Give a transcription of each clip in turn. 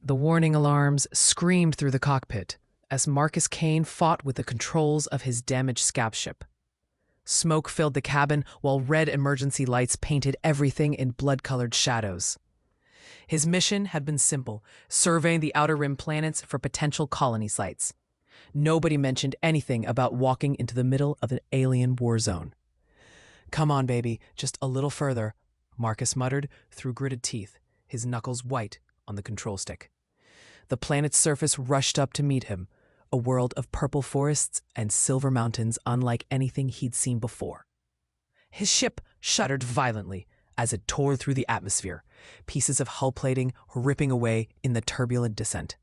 The warning alarms screamed through the cockpit as Marcus Kane fought with the controls of his damaged scab ship. Smoke filled the cabin while red emergency lights painted everything in blood-colored shadows. His mission had been simple: surveying the Outer Rim planets for potential colony sites. Nobody mentioned anything about walking into the middle of an alien war zone. "Come on, baby, just a little further," Marcus muttered through gritted teeth, his knuckles white on the control stick. The planet's surface rushed up to meet him, a world of purple forests and silver mountains unlike anything he'd seen before. His ship shuddered violently as it tore through the atmosphere, pieces of hull plating ripping away in the turbulent descent.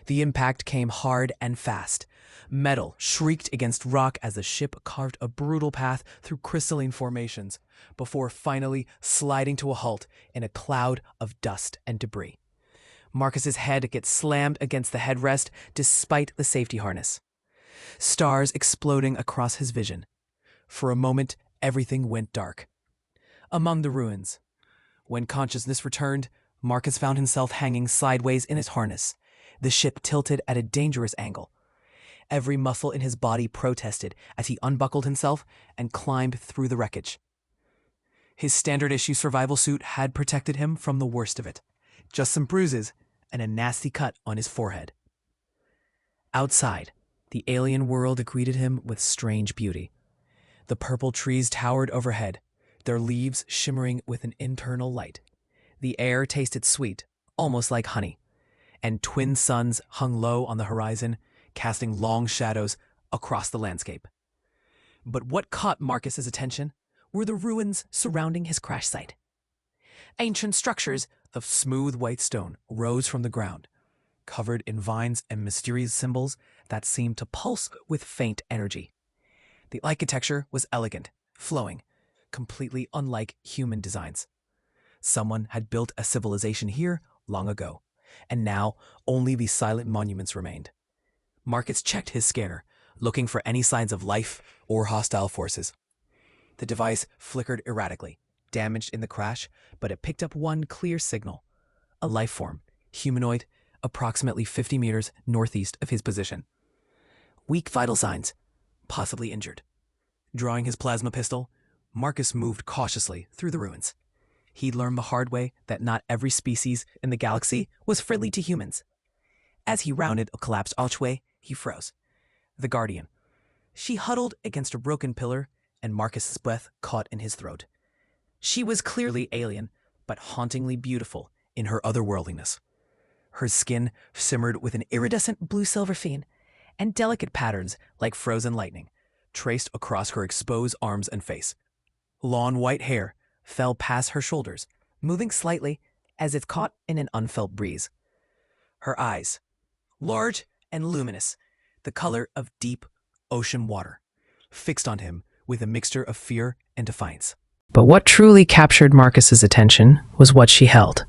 The impact came hard and fast. Metal shrieked against rock as the ship carved a brutal path through crystalline formations, before finally sliding to a halt in a cloud of dust and debris. Marcus's head gets slammed against the headrest despite the safety harness. Stars exploding across his vision. For a moment, everything went dark. Among the ruins. When consciousness returned, Marcus found himself hanging sideways in his harness, the ship tilted at a dangerous angle. Every muscle in his body protested as he unbuckled himself and climbed through the wreckage. His standard-issue survival suit had protected him from the worst of it. Just some bruises and a nasty cut on his forehead. Outside, the alien world greeted him with strange beauty. The purple trees towered overhead, their leaves shimmering with an internal light. The air tasted sweet, almost like honey, and twin suns hung low on the horizon, casting long shadows across the landscape. But what caught Marcus's attention were the ruins surrounding his crash site. Ancient structures of smooth white stone rose from the ground, covered in vines and mysterious symbols that seemed to pulse with faint energy. The architecture was elegant, flowing, completely unlike human designs. Someone had built a civilization here long ago, and now only the silent monuments remained. Marcus checked his scanner, looking for any signs of life or hostile forces. The device flickered erratically, damaged in the crash, but it picked up one clear signal: a life form, humanoid, approximately 50 meters northeast of his position. Weak vital signs, possibly injured. Drawing his plasma pistol, Marcus moved cautiously through the ruins. He'd learned the hard way that not every species in the galaxy was friendly to humans. As he rounded a collapsed archway, he froze. The Guardian. She huddled against a broken pillar, and Marcus's breath caught in his throat. She was clearly alien, but hauntingly beautiful in her otherworldliness. Her skin shimmered with an iridescent blue-silver sheen, and delicate patterns like frozen lightning traced across her exposed arms and face. Long white hair fell past her shoulders, moving slightly as if caught in an unfelt breeze. Her eyes, large and luminous, the color of deep ocean water, fixed on him with a mixture of fear and defiance. But what truly captured Marcus's attention was what she held.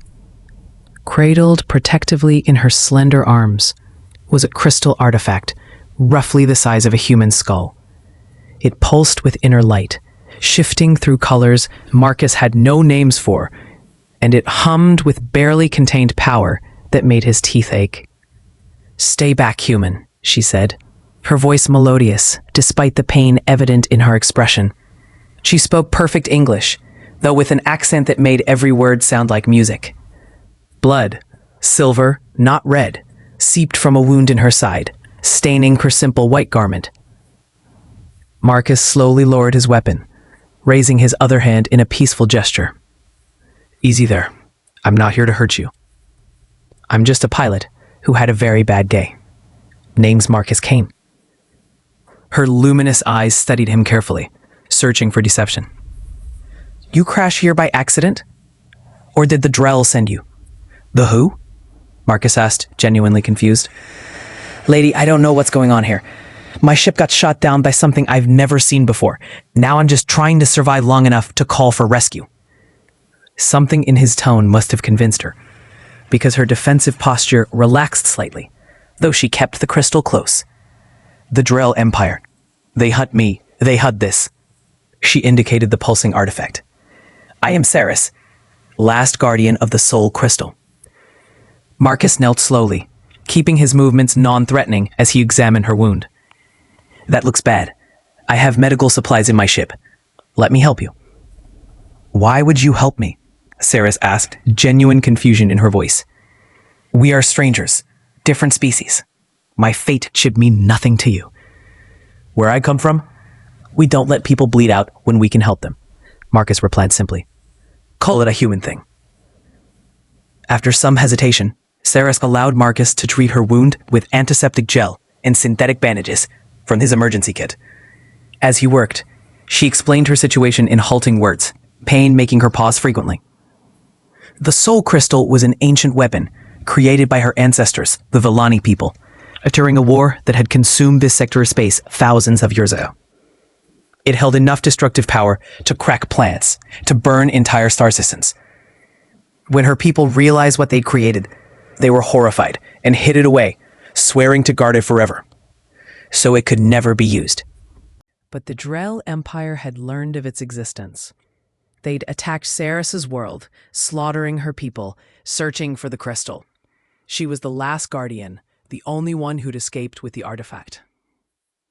Cradled protectively in her slender arms was a crystal artifact, roughly the size of a human skull. It pulsed with inner light, shifting through colors Marcus had no names for, and it hummed with barely contained power that made his teeth ache. "Stay back, human," she said, her voice melodious despite the pain evident in her expression. She spoke perfect English, though with an accent that made every word sound like music. Blood, silver, not red, seeped from a wound in her side, staining her simple white garment. Marcus slowly lowered his weapon, raising his other hand in a peaceful gesture. "Easy there. I'm not here to hurt you. I'm just a pilot who had a very bad day. Name's Marcus Kane." Her luminous eyes studied him carefully, searching for deception. "You crash here by accident? Or did the Drell send you?" "The who?" Marcus asked, genuinely confused. "Lady, I don't know what's going on here. My ship got shot down by something I've never seen before. Now I'm just trying to survive long enough to call for rescue." Something in his tone must have convinced her, because her defensive posture relaxed slightly, though she kept the crystal close. "The Drell Empire. They hunt me. They hunt this." She indicated the pulsing artifact. "I am Ceres, last guardian of the Soul Crystal." Marcus knelt slowly, keeping his movements non-threatening as he examined her wound. That looks bad. I have medical supplies in my ship. Let me help you. Why would you help me? Saris asked, genuine confusion in her voice. We are strangers, different species. My fate should mean nothing to you. Where I come from, we don't let people bleed out when we can help them, Marcus replied simply. Call it a human thing. After some hesitation, Saris allowed Marcus to treat her wound with antiseptic gel and synthetic bandages from his emergency kit. As he worked, she explained her situation in halting words, pain making her pause frequently. The soul crystal was an ancient weapon created by her ancestors, the Villani people, during a war that had consumed this sector of space thousands of years ago. It held enough destructive power to crack planets, to burn entire star systems. When her people realized what they'd created, they were horrified and hid it away, swearing to guard it forever, so it could never be used. But the Drell Empire had learned of its existence. They'd attacked Saris's world, slaughtering her people, searching for the crystal. She was the last guardian, the only one who'd escaped with the artifact.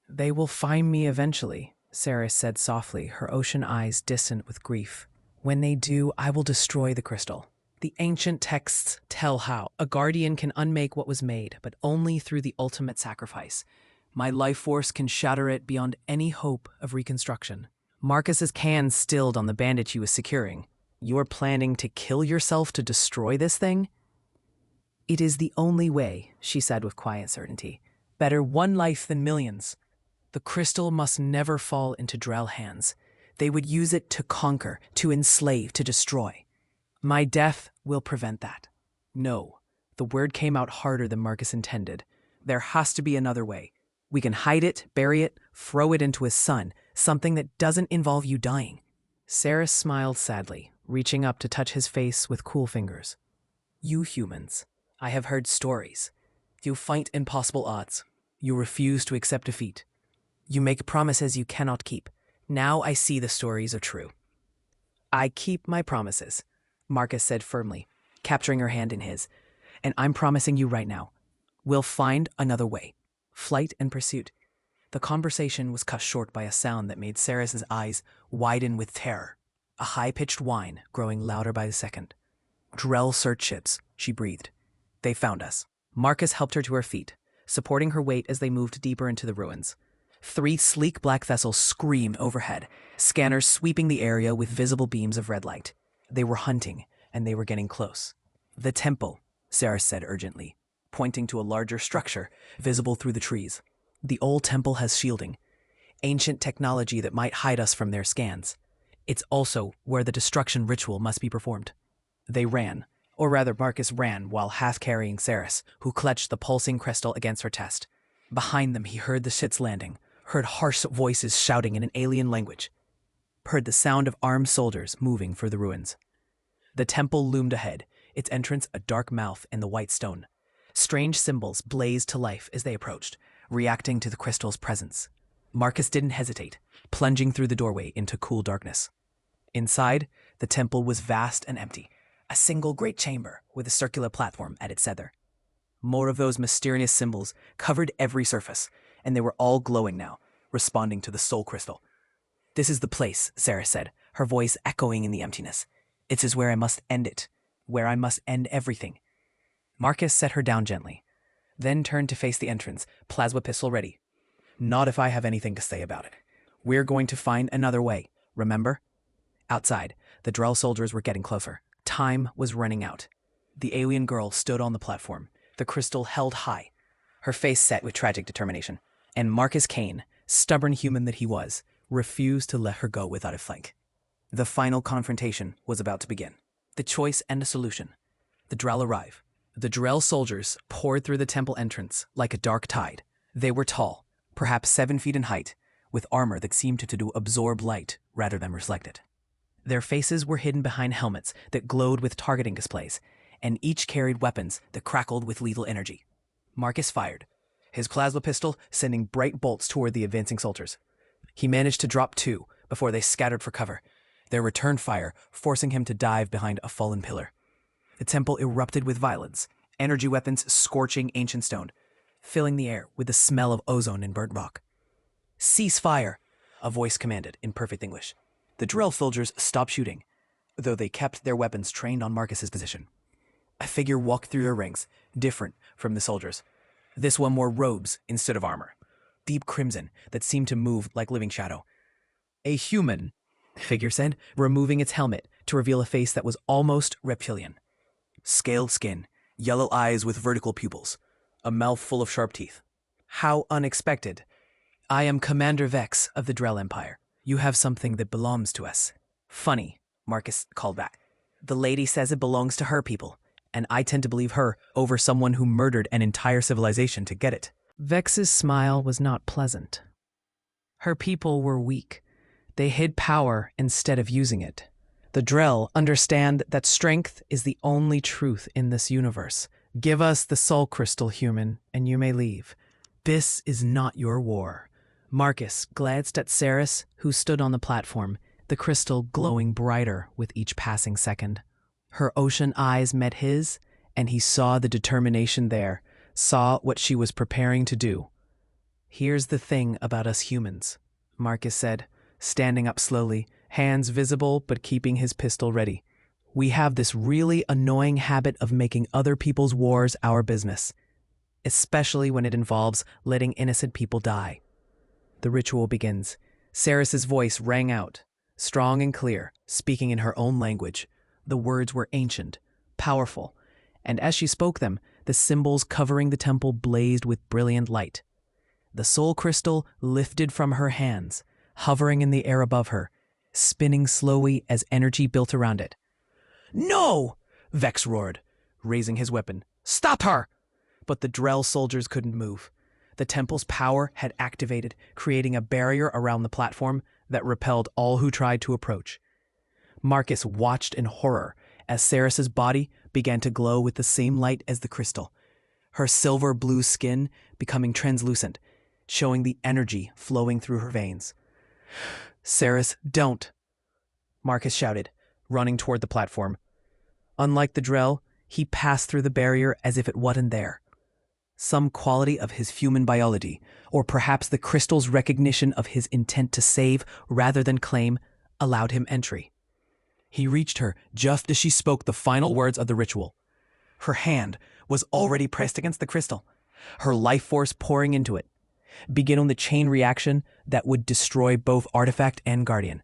They will find me eventually, Saris said softly, her ocean eyes distant with grief. When they do, I will destroy the crystal. The ancient texts tell how. A guardian can unmake what was made, but only through the ultimate sacrifice. My life force can shatter it beyond any hope of reconstruction. Marcus's hand stilled on the bandage he was securing. You're planning to kill yourself to destroy this thing? It is the only way, she said with quiet certainty. Better one life than millions. The crystal must never fall into Drell hands. They would use it to conquer, to enslave, to destroy. My death will prevent that. No, the word came out harder than Marcus intended. There has to be another way. We can hide it, bury it, throw it into his sun, something that doesn't involve you dying. Saris smiled sadly, reaching up to touch his face with cool fingers. You humans, I have heard stories. You fight impossible odds. You refuse to accept defeat. You make promises you cannot keep. Now I see the stories are true. I keep my promises, Marcus said firmly, capturing her hand in his. And I'm promising you right now, we'll find another way. Flight and pursuit. The conversation was cut short by a sound that made Saris's eyes widen with terror. A high-pitched whine, growing louder by the second. Drell search ships, she breathed. They found us. Marcus helped her to her feet, supporting her weight as they moved deeper into the ruins. 3 sleek black vessels screamed overhead, scanners sweeping the area with visible beams of red light. They were hunting, and they were getting close. The temple, Saris said urgently, pointing to a larger structure visible through the trees. The old temple has shielding, ancient technology that might hide us from their scans. It's also where the destruction ritual must be performed. They ran, or rather Marcus ran while half-carrying Saris, who clutched the pulsing crystal against her chest. Behind them he heard the ships landing, heard harsh voices shouting in an alien language, heard the sound of armed soldiers moving for the ruins. The temple loomed ahead, its entrance a dark mouth in the white stone. Strange symbols blazed to life as they approached, reacting to the crystal's presence. Marcus didn't hesitate, plunging through the doorway into cool darkness. Inside, the temple was vast and empty, a single great chamber with a circular platform at its center. More of those mysterious symbols covered every surface, and they were all glowing now, responding to the soul crystal. This is the place, Saris said, her voice echoing in the emptiness. It is where I must end it, where I must end everything. Marcus set her down gently, then turned to face the entrance, plasma pistol ready. Not if I have anything to say about it. We're going to find another way, remember? Outside, the Drell soldiers were getting closer. Time was running out. The alien girl stood on the platform, the crystal held high, her face set with tragic determination. And Marcus Kane, stubborn human that he was, refused to let her go without a fight. The final confrontation was about to begin. The choice and the solution. The Drell arrive. The Drell soldiers poured through the temple entrance like a dark tide. They were tall, perhaps 7 feet in height, with armor that seemed to absorb light rather than reflect it. Their faces were hidden behind helmets that glowed with targeting displays, and each carried weapons that crackled with lethal energy. Marcus fired, his plasma pistol sending bright bolts toward the advancing soldiers. He managed to drop 2 before they scattered for cover, their return fire forcing him to dive behind a fallen pillar. The temple erupted with violence. energy weapons scorching ancient stone, filling the air with the smell of ozone and burnt rock. "Cease fire," a voice commanded in perfect English. The drill soldiers stopped shooting, though they kept their weapons trained on Marcus's position. A figure walked through their ranks, different from the soldiers. This one wore robes instead of armor, deep crimson that seemed to move like living shadow. "A human," the figure said, removing its helmet to reveal a face that was almost reptilian. Scaled skin, yellow eyes with vertical pupils, a mouth full of sharp teeth. "How unexpected. I am Commander Vex of the Drell Empire. You have something that belongs to us." "Funny," Marcus called back. "The lady says it belongs to her people, and I tend to believe her over someone who murdered an entire civilization to get it." Vex's smile was not pleasant. Her people were weak. They hid power instead of using it. The Drell understand that strength is the only truth in this universe. "Give us the soul crystal, human, and you may leave. This is not your war." Marcus glanced at Ceres, who stood on the platform, the crystal glowing brighter with each passing second. Her ocean eyes met his, and he saw the determination there, saw what she was preparing to do. "Here's the thing about us humans," Marcus said, standing up slowly, hands visible but keeping his pistol ready. "We have this really annoying habit of making other people's wars our business, especially when it involves letting innocent people die." The ritual begins. Ceres's voice rang out, strong and clear, speaking in her own language. The words were ancient, powerful, and as she spoke them, the symbols covering the temple blazed with brilliant light. The soul crystal lifted from her hands, hovering in the air above her, spinning slowly as energy built around it. "No!" Vex roared, raising his weapon. "Stop her!" But the Drell soldiers couldn't move. The temple's power had activated, creating a barrier around the platform that repelled all who tried to approach. Marcus watched in horror as Ceres's body began to glow with the same light as the crystal, her silver blue skin becoming translucent, showing the energy flowing through her veins. "Ceres, don't!" Marcus shouted, running toward the platform. Unlike the Drell, he passed through the barrier as if it wasn't there. Some quality of his human biology, or perhaps the crystal's recognition of his intent to save rather than claim, allowed him entry. He reached her just as she spoke the final words of the ritual. Her hand was already pressed against the crystal, her life force pouring into it, beginning the chain reaction that would destroy both artifact and guardian.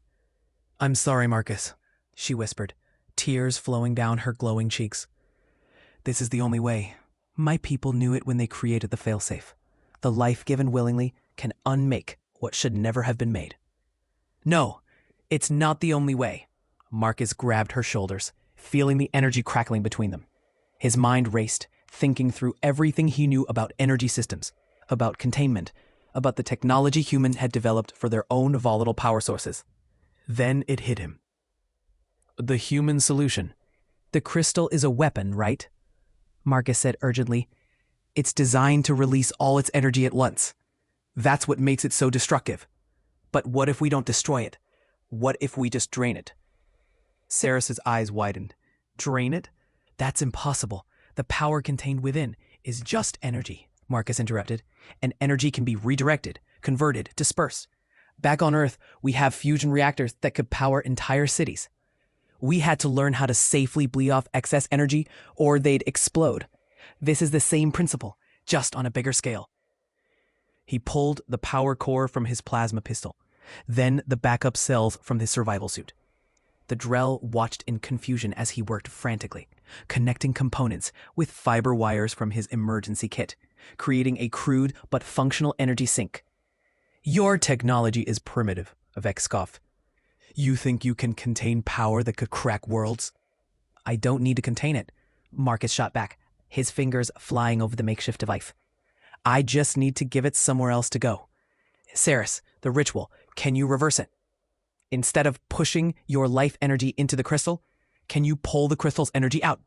"I'm sorry, Marcus," she whispered, tears flowing down her glowing cheeks. "This is the only way. My people knew it when they created the failsafe. The life given willingly can unmake what should never have been made." "No, it's not the only way." Marcus grabbed her shoulders, feeling the energy crackling between them. His mind raced, thinking through everything he knew about energy systems, about containment, about the technology humans had developed for their own volatile power sources. Then it hit him. "The human solution. The crystal is a weapon, right?" Marcus said urgently. "It's designed to release all its energy at once. That's what makes it so destructive. But what if we don't destroy it? What if we just drain it?" Ceres's eyes widened. "Drain it? That's impossible. The power contained within is just energy," Marcus interrupted. "And energy can be redirected, converted, dispersed. Back on Earth, we have fusion reactors that could power entire cities. We had to learn how to safely bleed off excess energy or they'd explode. This is the same principle, just on a bigger scale." He pulled the power core from his plasma pistol, then the backup cells from his survival suit. The Drell watched in confusion as he worked frantically, connecting components with fiber wires from his emergency kit, creating a crude but functional energy sink. "Your technology is primitive," Vex scoffed. "You think you can contain power that could crack worlds?" "I don't need to contain it," Marcus shot back, his fingers flying over the makeshift device. "I just need to give it somewhere else to go. Ceres, the ritual, can you reverse it? Instead of pushing your life energy into the crystal, can you pull the crystal's energy out?"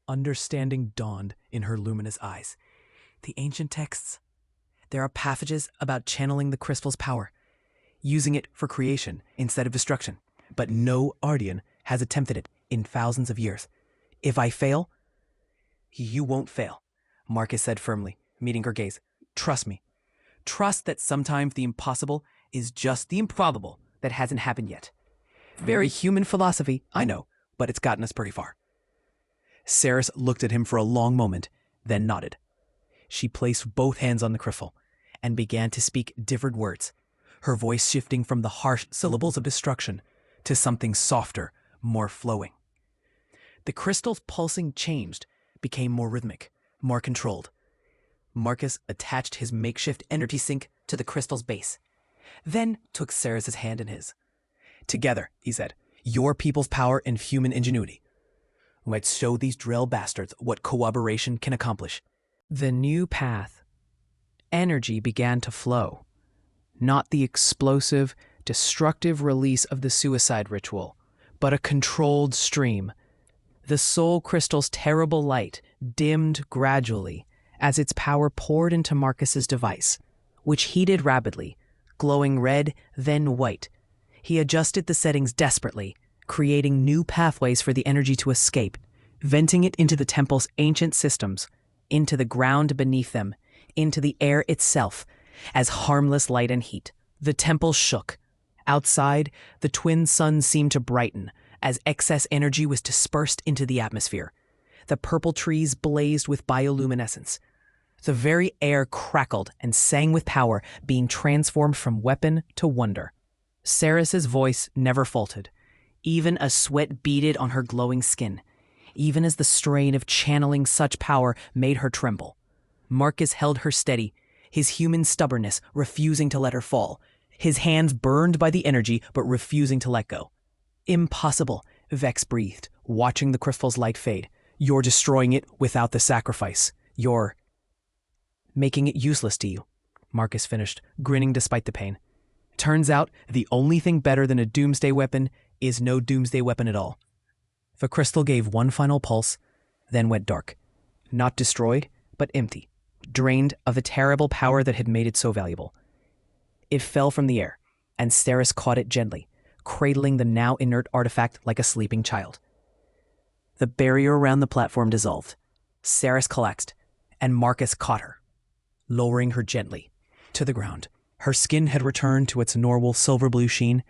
Understanding dawned in her luminous eyes. "The ancient texts. There are passages about channeling the crystal's power, using it for creation instead of destruction. But no Ardian has attempted it in thousands of years. If I fail, You won't fail, Marcus said firmly, meeting her gaze. Trust me. Trust that sometimes the impossible is just the improbable that hasn't happened yet. Very human philosophy, I know, but it's gotten us pretty far. Saris looked at him for a long moment, then nodded. She placed both hands on the crystal and began to speak different words, her voice shifting from the harsh syllables of destruction to something softer, more flowing. The crystal's pulsing changed, became more rhythmic, more controlled. Marcus attached his makeshift energy sink to the crystal's base, then took Saris's hand in his. Together, he said, your people's power and human ingenuity. Let's show these drill bastards what cooperation can accomplish. The new path. Energy began to flow. Not the explosive, destructive release of the suicide ritual, but a controlled stream. The soul crystal's terrible light dimmed gradually as its power poured into Marcus's device, which heated rapidly, glowing red, then white. He adjusted the settings desperately, creating new pathways for the energy to escape, venting it into the temple's ancient systems, into the ground beneath them, into the air itself, as harmless light and heat. The temple shook. Outside, the twin suns seemed to brighten as excess energy was dispersed into the atmosphere. The purple trees blazed with bioluminescence. The very air crackled and sang with power, being transformed from weapon to wonder. Saris's voice never faltered. Even a sweat beaded on her glowing skin, even as the strain of channeling such power made her tremble. Marcus held her steady, his human stubbornness refusing to let her fall, his hands burned by the energy but refusing to let go. Impossible, Vex breathed, watching the crystal's light fade. You're destroying it without the sacrifice. You're making it useless to you, Marcus finished, grinning despite the pain. Turns out the only thing better than a doomsday weapon is no doomsday weapon at all. The crystal gave one final pulse, then went dark. Not destroyed, but empty, drained of the terrible power that had made it so valuable. It fell from the air, and Saris caught it gently, cradling the now inert artifact like a sleeping child. The barrier around the platform dissolved. Saris collapsed, and Marcus caught her, lowering her gently to the ground. Her skin had returned to its normal silver-blue sheen.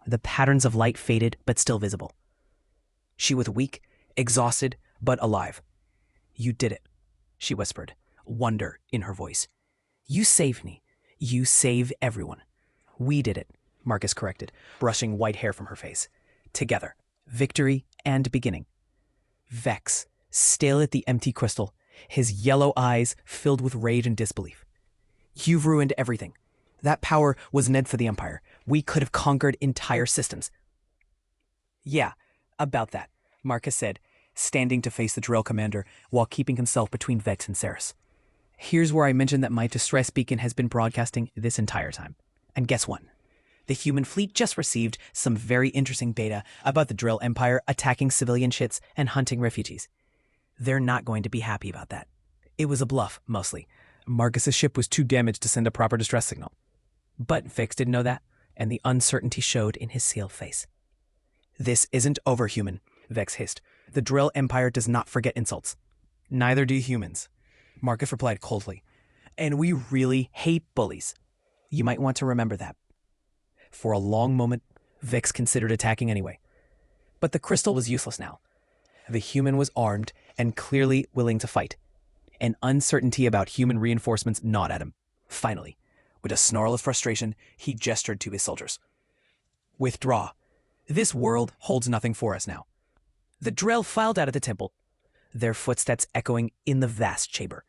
The patterns of light faded, but still visible. She was weak, exhausted, but alive. You did it, she whispered, wonder in her voice. You saved me. You save everyone. We did it, Marcus corrected, brushing white hair from her face. Together, victory and beginning. Vex, still at the empty crystal, his yellow eyes filled with rage and disbelief. You've ruined everything. That power was meant for the Empire. We could have conquered entire systems. Yeah, about that, Marcus said, standing to face the drill commander while keeping himself between Vex and Saris. Here's where I mentioned that my distress beacon has been broadcasting this entire time. And guess what? The human fleet just received some very interesting data about the Drill Empire attacking civilian ships and hunting refugees. They're not going to be happy about that. It was a bluff, mostly. Marcus's ship was too damaged to send a proper distress signal. But Vex didn't know that, and the uncertainty showed in his sealed face. This isn't over, human, Vex hissed. The Drill Empire does not forget insults. Neither do humans, Marcus replied coldly. And we really hate bullies. You might want to remember that. For a long moment, Vex considered attacking anyway. But the crystal was useless now. The human was armed and clearly willing to fight. An uncertainty about human reinforcements gnawed at him. Finally, with a snarl of frustration, he gestured to his soldiers. Withdraw. This world holds nothing for us now. The Drell filed out of the temple, their footsteps echoing in the vast chamber.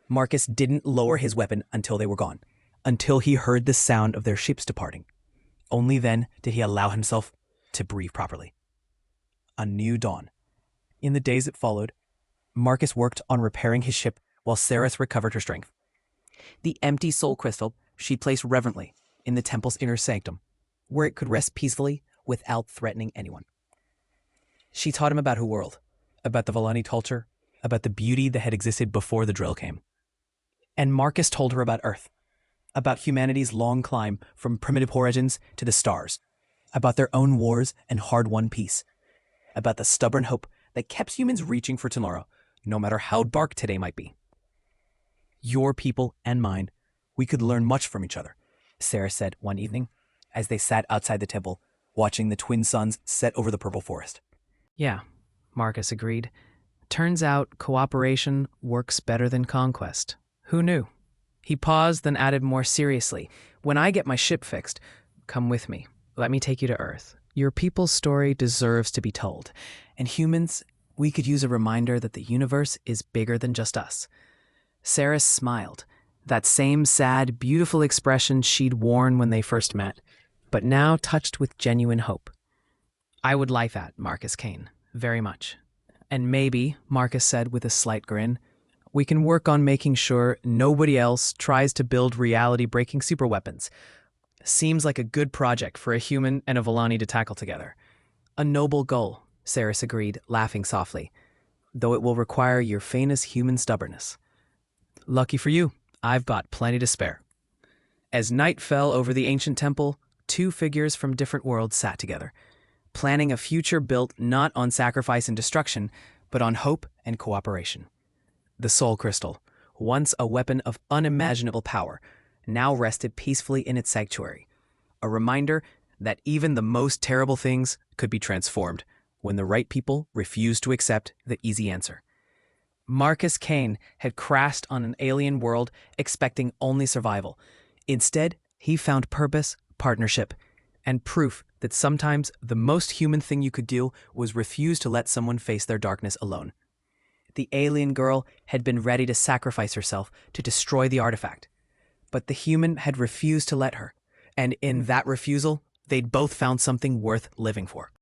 Marcus didn't lower his weapon until they were gone, until he heard the sound of their ships departing. Only then did he allow himself to breathe properly. A new dawn. In the days that followed, Marcus worked on repairing his ship while Saris recovered her strength. The empty soul crystal she placed reverently in the temple's inner sanctum, where it could rest peacefully without threatening anyone. She taught him about her world, about the Volani culture, about the beauty that had existed before the drill came. And Marcus told her about Earth, about humanity's long climb from primitive origins to the stars, about their own wars and hard-won peace, about the stubborn hope that kept humans reaching for tomorrow, no matter how dark today might be. Your people and mine, we could learn much from each other, Sarah said one evening as they sat outside the temple, watching the twin suns set over the purple forest. Yeah, Marcus agreed. Turns out cooperation works better than conquest. Who knew? He paused, then added more seriously, "When I get my ship fixed, come with me. Let me take you to Earth. Your people's story deserves to be told. And humans, we could use a reminder that the universe is bigger than just us." Sarah smiled, that same sad, beautiful expression she'd worn when they first met, but now touched with genuine hope. "I would like that, Marcus Kane, very much. And maybe," Marcus said with a slight grin, "we can work on making sure nobody else tries to build reality-breaking superweapons. Seems like a good project for a human and a Volani to tackle together." "A noble goal," Saris agreed, laughing softly, "though it will require your famous human stubbornness." "Lucky for you, I've got plenty to spare." As night fell over the ancient temple, two figures from different worlds sat together, planning a future built not on sacrifice and destruction, but on hope and cooperation. The Soul Crystal, once a weapon of unimaginable power, now rested peacefully in its sanctuary, a reminder that even the most terrible things could be transformed when the right people refused to accept the easy answer. Marcus Kane had crashed on an alien world expecting only survival. Instead, he found purpose, partnership, and proof that sometimes the most human thing you could do was refuse to let someone face their darkness alone. The alien girl had been ready to sacrifice herself to destroy the artifact, but the human had refused to let her, and in that refusal, they'd both found something worth living for.